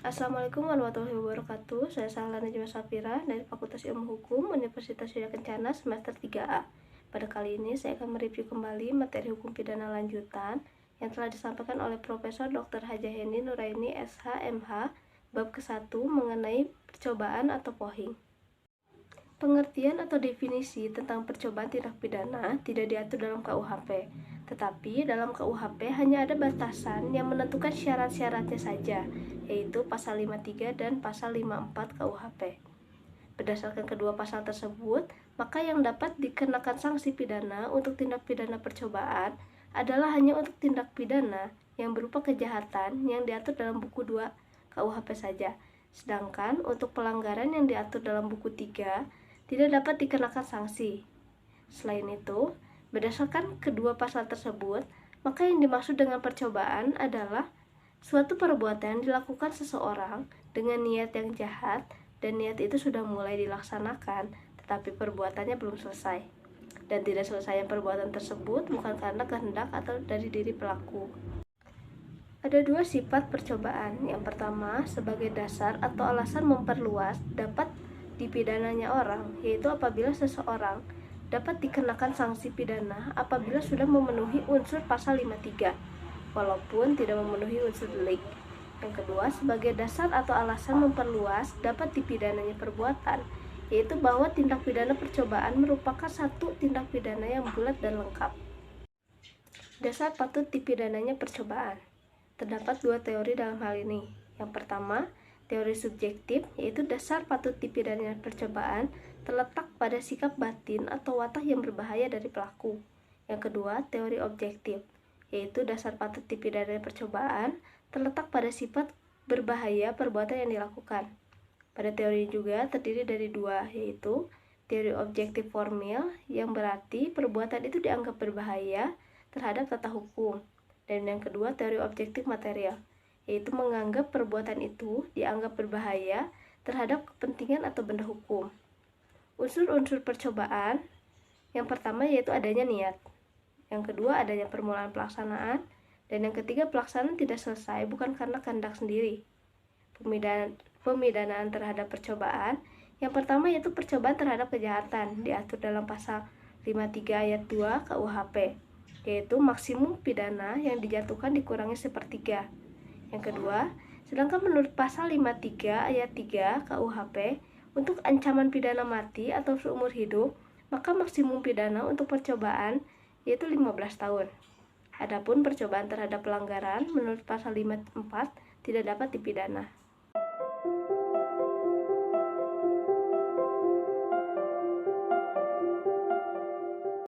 Assalamualaikum warahmatullahi wabarakatuh. Saya Sahla Najma Safira dari Fakultas Ilmu Hukum Universitas Widya Kencana semester 3A. Pada kali ini saya akan mereview kembali materi hukum pidana lanjutan yang telah disampaikan oleh Profesor Dr. Hajah Heni Nuraini SH MH bab ke-1 mengenai percobaan atau pohing. Pengertian atau definisi tentang percobaan tindak pidana tidak diatur dalam KUHP, tetapi dalam KUHP hanya ada batasan yang menentukan syarat-syaratnya saja, yaitu pasal 53 dan pasal 54 KUHP. Berdasarkan kedua pasal tersebut, maka yang dapat dikenakan sanksi pidana untuk tindak pidana percobaan adalah hanya untuk tindak pidana yang berupa kejahatan yang diatur dalam buku 2 KUHP saja. Sedangkan untuk pelanggaran yang diatur dalam buku 3 tidak dapat dikenakan sanksi. Selain itu, berdasarkan kedua pasal tersebut, maka yang dimaksud dengan percobaan adalah suatu perbuatan yang dilakukan seseorang dengan niat yang jahat dan niat itu sudah mulai dilaksanakan, tetapi perbuatannya belum selesai. Dan tidak selesai perbuatan tersebut bukan karena kehendak atau dari diri pelaku. Ada dua sifat percobaan. Yang pertama, sebagai dasar atau alasan memperluas dapat dipidananya orang, yaitu apabila seseorang dapat dikenakan sanksi pidana apabila sudah memenuhi unsur pasal 53, walaupun tidak memenuhi unsur delik. Yang kedua, sebagai dasar atau alasan memperluas dapat dipidananya perbuatan, yaitu bahwa tindak pidana percobaan merupakan satu tindak pidana yang bulat dan lengkap. Dasar patut dipidananya percobaan. Terdapat dua teori dalam hal ini. Yang pertama, teori subjektif, yaitu dasar patut dipidananya percobaan terletak pada sikap batin atau watak yang berbahaya dari pelaku. Yang kedua, teori objektif, yaitu dasar patut dipidananya percobaan terletak pada sifat berbahaya perbuatan yang dilakukan. Pada teori juga terdiri dari dua, yaitu teori objektif formil, yang berarti perbuatan itu dianggap berbahaya terhadap tata hukum. Dan yang kedua, teori objektif material, yaitu menganggap perbuatan itu dianggap berbahaya terhadap kepentingan atau benda hukum. Unsur-unsur percobaan, yang pertama yaitu adanya niat, yang kedua adanya permulaan pelaksanaan, dan yang ketiga pelaksanaan tidak selesai bukan karena kehendak sendiri. Pemidanaan terhadap percobaan, yang pertama yaitu percobaan terhadap kejahatan, diatur dalam pasal 53 ayat 2 KUHP, yaitu maksimum pidana yang dijatuhkan dikurangi sepertiga. Yang kedua, sedangkan menurut pasal 53 ayat 3 KUHP, untuk ancaman pidana mati atau seumur hidup, maka maksimum pidana untuk percobaan yaitu 15 tahun. Adapun percobaan terhadap pelanggaran menurut pasal 54 tidak dapat dipidana.